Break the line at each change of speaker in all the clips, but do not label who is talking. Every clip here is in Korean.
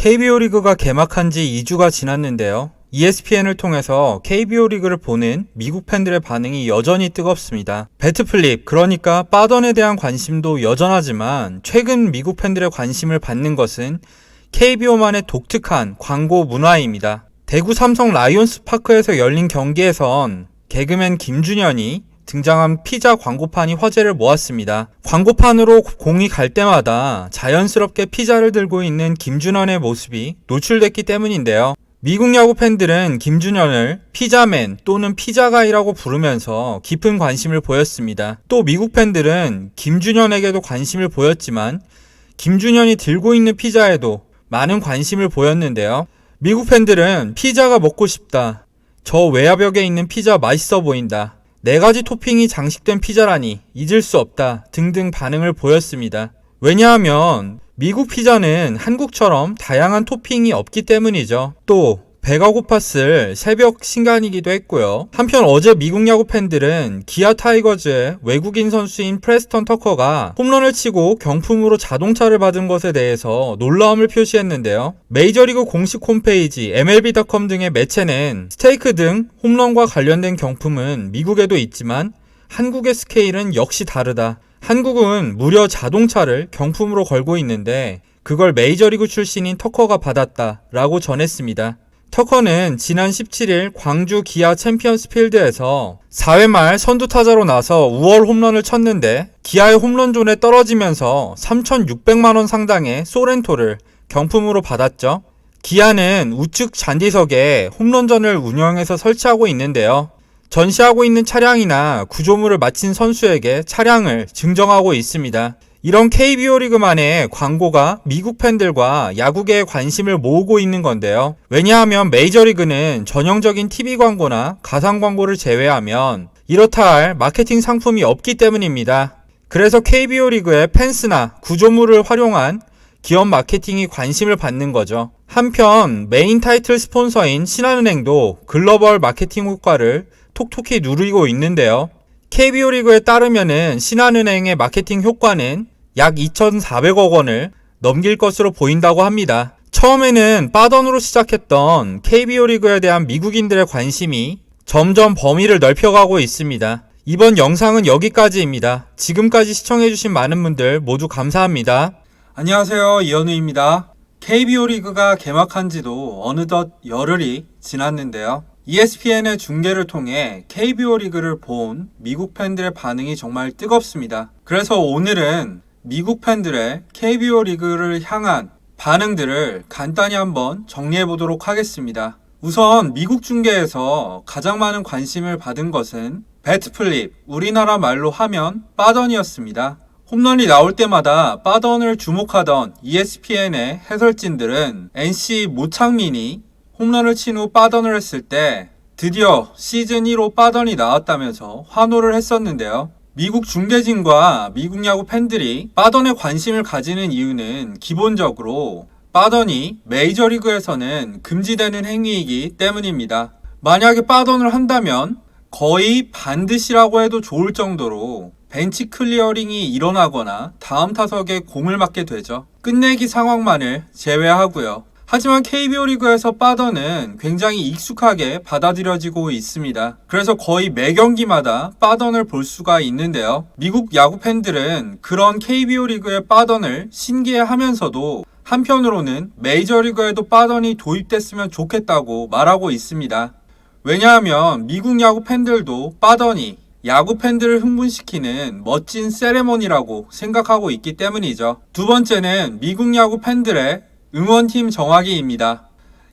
KBO 리그가 개막한 지 2주가 지났는데요. ESPN을 통해서 KBO 리그를 보는 미국 팬들의 반응이 여전히 뜨겁습니다. 배트플립, 그러니까 빠던에 대한 관심도 여전하지만 최근 미국 팬들의 관심을 받는 것은 KBO만의 독특한 광고 문화입니다. 대구 삼성 라이온스 파크에서 열린 경기에선 개그맨 김준현이 등장한 피자 광고판이 화제를 모았습니다. 광고판으로 공이 갈 때마다 자연스럽게 피자를 들고 있는 김준현의 모습이 노출됐기 때문인데요. 미국 야구 팬들은 김준현을 피자맨 또는 피자가이라고 부르면서 깊은 관심을 보였습니다. 또 미국 팬들은 김준현에게도 관심을 보였지만 김준현이 들고 있는 피자에도 많은 관심을 보였는데요. 미국 팬들은 피자가 먹고 싶다. 저 외야벽에 있는 피자 맛있어 보인다. 4가지 토핑이 장식된 피자라니 잊을 수 없다 등등 반응을 보였습니다. 왜냐하면 미국 피자는 한국처럼 다양한 토핑이 없기 때문이죠. 또 배가 고팠을 새벽 시간이기도 했고요. 한편 어제 미국 야구 팬들은 기아 타이거즈의 외국인 선수인 프레스턴 터커가 홈런을 치고 경품으로 자동차를 받은 것에 대해서 놀라움을 표시했는데요. 메이저리그 공식 홈페이지 MLB.com 등의 매체는 스테이크 등 홈런과 관련된 경품은 미국에도 있지만 한국의 스케일은 역시 다르다. 한국은 무려 자동차를 경품으로 걸고 있는데 그걸 메이저리그 출신인 터커가 받았다 라고 전했습니다. 터커는 지난 17일 광주 기아 챔피언스 필드에서 4회 말 선두 타자로 나서 우월 홈런을 쳤는데 기아의 홈런존에 떨어지면서 3,600만원 상당의 소렌토를 경품으로 받았죠. 기아는 우측 잔디석에 홈런전을 운영해서 설치하고 있는데요. 전시하고 있는 차량이나 구조물을 마친 선수에게 차량을 증정하고 있습니다. 이런 KBO 리그만의 광고가 미국 팬들과 야구계의 관심을 모으고 있는 건데요. 왜냐하면 메이저리그는 전형적인 TV 광고나 가상 광고를 제외하면 이렇다 할 마케팅 상품이 없기 때문입니다. 그래서 KBO 리그의 펜스나 구조물을 활용한 기업 마케팅이 관심을 받는 거죠. 한편 메인 타이틀 스폰서인 신한은행도 글로벌 마케팅 효과를 톡톡히 누리고 있는데요. KBO 리그에 따르면은 신한은행의 마케팅 효과는 약 2,400억 원을 넘길 것으로 보인다고 합니다. 처음에는 빠던으로 시작했던 KBO 리그에 대한 미국인들의 관심이 점점 범위를 넓혀가고 있습니다. 이번 영상은 여기까지입니다. 지금까지 시청해주신 많은 분들 모두 감사합니다. 안녕하세요, 이현우입니다. KBO 리그가 개막한 지도 어느덧 열흘이 지났는데요. ESPN의 중계를 통해 KBO 리그를 본 미국 팬들의 반응이 정말 뜨겁습니다. 그래서 오늘은 미국 팬들의 KBO 리그를 향한 반응들을 간단히 한번 정리해 보도록 하겠습니다. 우선 미국 중계에서 가장 많은 관심을 받은 것은 배트플립, 우리나라 말로 하면 빠던이었습니다. 홈런이 나올 때마다 빠던을 주목하던 ESPN의 해설진들은 NC 모창민이 홈런을 친 후 빠던을 했을 때 드디어 시즌 1호 빠던이 나왔다면서 환호를 했었는데요. 미국 중계진과 미국 야구 팬들이 빠던에 관심을 가지는 이유는 기본적으로 빠던이 메이저리그에서는 금지되는 행위이기 때문입니다. 만약에 빠던을 한다면 거의 반드시라고 해도 좋을 정도로 벤치 클리어링이 일어나거나 다음 타석에 공을 맞게 되죠. 끝내기 상황만을 제외하고요. 하지만 KBO 리그에서 빠던은 굉장히 익숙하게 받아들여지고 있습니다. 그래서 거의 매 경기마다 빠던을 볼 수가 있는데요. 미국 야구 팬들은 그런 KBO 리그의 빠던을 신기해하면서도 한편으로는 메이저리그에도 빠던이 도입됐으면 좋겠다고 말하고 있습니다. 왜냐하면 미국 야구 팬들도 빠던이 야구 팬들을 흥분시키는 멋진 세레모니라고 생각하고 있기 때문이죠. 두 번째는 미국 야구 팬들의 응원팀 정하기입니다.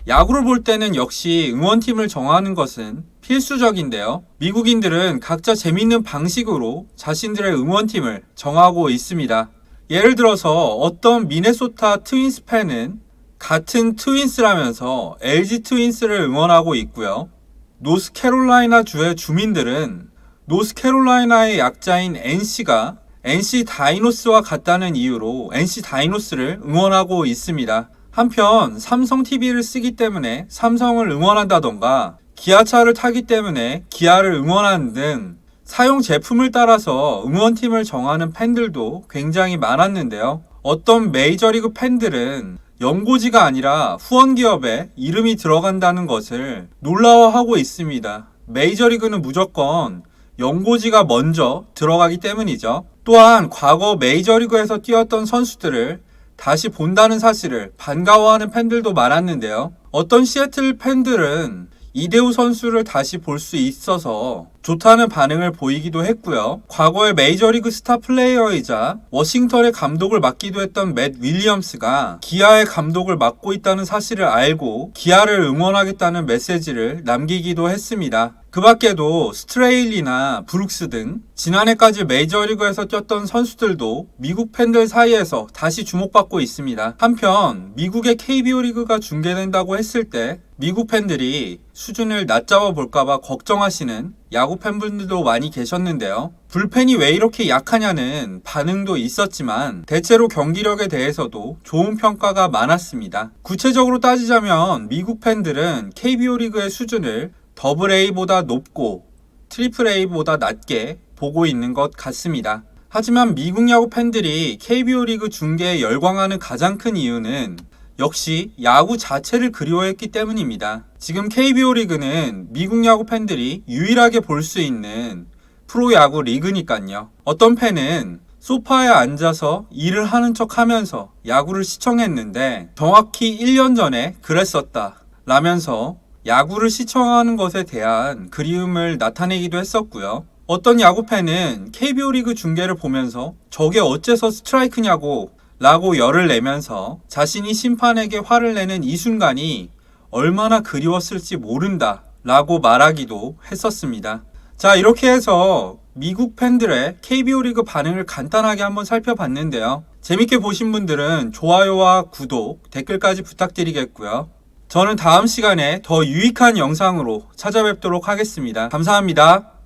야구를 볼 때는 역시 응원팀을 정하는 것은 필수적인데요. 미국인들은 각자 재밌는 방식으로 자신들의 응원팀을 정하고 있습니다. 예를 들어서 어떤 미네소타 트윈스 팬은 같은 트윈스라면서 LG 트윈스를 응원하고 있고요. 노스캐롤라이나 주의 주민들은 노스캐롤라이나의 약자인 NC가 NC 다이노스와 같다는 이유로 NC 다이노스를 응원하고 있습니다. 한편 삼성 TV를 쓰기 때문에 삼성을 응원한다던가 기아차를 타기 때문에 기아를 응원하는 등 사용 제품을 따라서 응원팀을 정하는 팬들도 굉장히 많았는데요. 어떤 메이저리그 팬들은 연고지가 아니라 후원기업에 이름이 들어간다는 것을 놀라워하고 있습니다. 메이저리그는 무조건 연고지가 먼저 들어가기 때문이죠. 또한 과거 메이저리그에서 뛰었던 선수들을 다시 본다는 사실을 반가워하는 팬들도 많았는데요. 어떤 시애틀 팬들은 이대호 선수를 다시 볼 수 있어서 좋다는 반응을 보이기도 했고요. 과거의 메이저리그 스타 플레이어이자 워싱턴의 감독을 맡기도 했던 맷 윌리엄스가 기아의 감독을 맡고 있다는 사실을 알고 기아를 응원하겠다는 메시지를 남기기도 했습니다. 그 밖에도 스트레일리나 브룩스 등 지난해까지 메이저리그에서 뛰었던 선수들도 미국 팬들 사이에서 다시 주목받고 있습니다. 한편 미국의 KBO 리그가 중계된다고 했을 때 미국 팬들이 수준을 낮잡아 볼까봐 걱정하시는 야구 팬분들도 많이 계셨는데요. 불펜이 왜 이렇게 약하냐는 반응도 있었지만 대체로 경기력에 대해서도 좋은 평가가 많았습니다. 구체적으로 따지자면 미국 팬들은 KBO 리그의 수준을 더블 A보다 높고 트리플 A보다 낮게 보고 있는 것 같습니다. 하지만 미국 야구 팬들이 KBO 리그 중계에 열광하는 가장 큰 이유는 역시 야구 자체를 그리워했기 때문입니다. 지금 KBO 리그는 미국 야구 팬들이 유일하게 볼 수 있는 프로야구 리그니까요. 어떤 팬은 소파에 앉아서 일을 하는 척 하면서 야구를 시청했는데 정확히 1년 전에 그랬었다 라면서 야구를 시청하는 것에 대한 그리움을 나타내기도 했었고요. 어떤 야구 팬은 KBO 리그 중계를 보면서 저게 어째서 스트라이크냐고 라고 열을 내면서 자신이 심판에게 화를 내는 이 순간이 얼마나 그리웠을지 모른다 라고 말하기도 했었습니다. 자, 이렇게 해서 미국 팬들의 KBO 리그 반응을 간단하게 한번 살펴봤는데요. 재밌게 보신 분들은 좋아요와 구독, 댓글까지 부탁드리겠고요. 저는 다음 시간에 더 유익한 영상으로 찾아뵙도록 하겠습니다. 감사합니다.